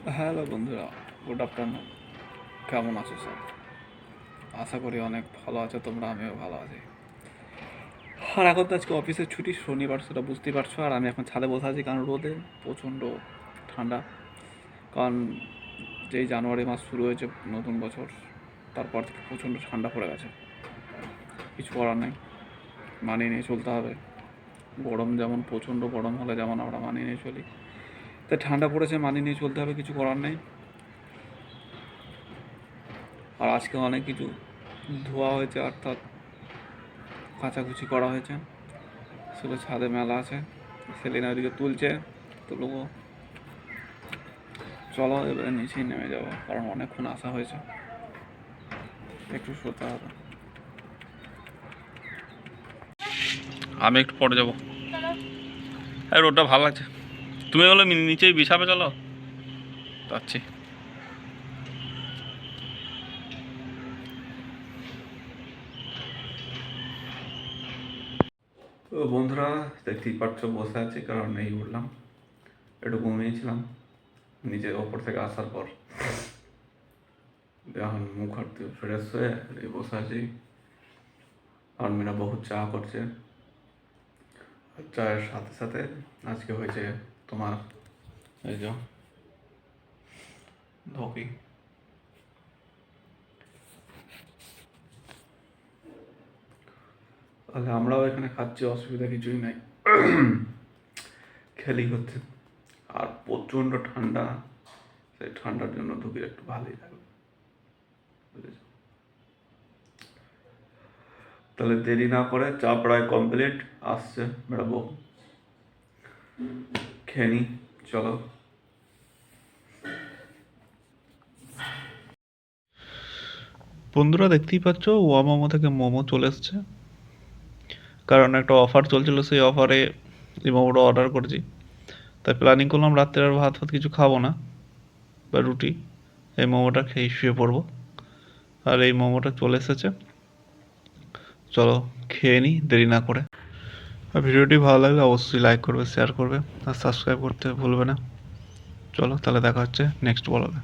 Hello বন্ধুরা, good afternoon. কেমন আছো সব? আশা করি অনেক ভালো আছো তোমরা, আমিও ভালো আছি। আর এখন তো আজকে অফিসের ছুটি, শনিবার, সেটা বুঝতেই পারছো। আর আমি এখন ছাদে বসে আছি, কারণ রোদে প্রচণ্ড ঠান্ডা। কারণ যেই জানুয়ারি মাস শুরু হয়েছে নতুন বছর, তারপর থেকে প্রচণ্ড ঠান্ডা পড়ে গেছে। কিছু করার নেই, মানিয়ে নিয়ে চলতে হবে। গরম যেমন, প্রচণ্ড গরম হলে যেমন আমরা মানিয়ে নিয়ে চলি, তাই ঠান্ডা পড়েছে, মানিয়ে নিয়ে চলতে হবে, কিছু করার নেই। আর আজকে অনেক কিছু ধোয়া হয়েছে, অর্থাৎ কাচাকুচি করা হয়েছে, সেগুলো ছাদে মেলা আছে। সেলিনা ওদিকে তুলছে, তুলবো। চলো এবারে নিচেই নেমে যাবো, কারণ অনেকক্ষণ আসা হয়েছে, একটু শুতে হবে। আমি একটু পরে যাবো। এই রোডটা ভালো লাগছে। তুমি বলো নিচেই বিছাবে, চলো যাচ্ছি। তো বন্ধুরা, দেখতেই পাচ্ছ বসে আছি, কারণ এই উঠলাম, একটু ঘুমিয়েছিলাম নিজের ওপর থেকে আসার পর। এখন মুখ হাত দিয়ে ফ্রেশ হয়ে এই বসে আছি। আর মিনা বহু চা করছে, আর চায়ের সাথে সাথে আজকে হয়েছে তোমার এই যে ধোকি। তাহলে আমরাও এখানে খাচ্ছি, অসুবিধা কিছুই নাই, খেলি হচ্ছে। আর প্রচণ্ড ঠান্ডা, সেই ঠান্ডার জন্য ধুকির একটু ভালোই লাগবে, বুঝেছ? তাহলে দেরি না করে, চা প্রায় কমপ্লিট, আসছে বেড়াবো, খেয়ে নি, চলো। বন্ধুরা দেখতেই পাচ্ছ, ওয়ামামো থেকে মোমো চলে এসছে, কারণ একটা অফার চলছিল, সেই অফারে এই মোমোটা অর্ডার করেছি। তাই প্ল্যানিং করলাম রাত্রে আর ভাত ফাত কিছু খাবো না, বা রুটি, এই মোমোটা খেয়ে শুয়ে পড়বো। আর এই মোমোটা চলে এসেছে, চলো খেয়ে নিই দেরি না করে। আর ভিডিওটি ভালো লাগলে অবশ্যই লাইক করবে, শেয়ার করবে, আর সাবস্ক্রাইব করতে ভুলবে না। চলো তাহলে দেখা হচ্ছে নেক্সট ব্লগে।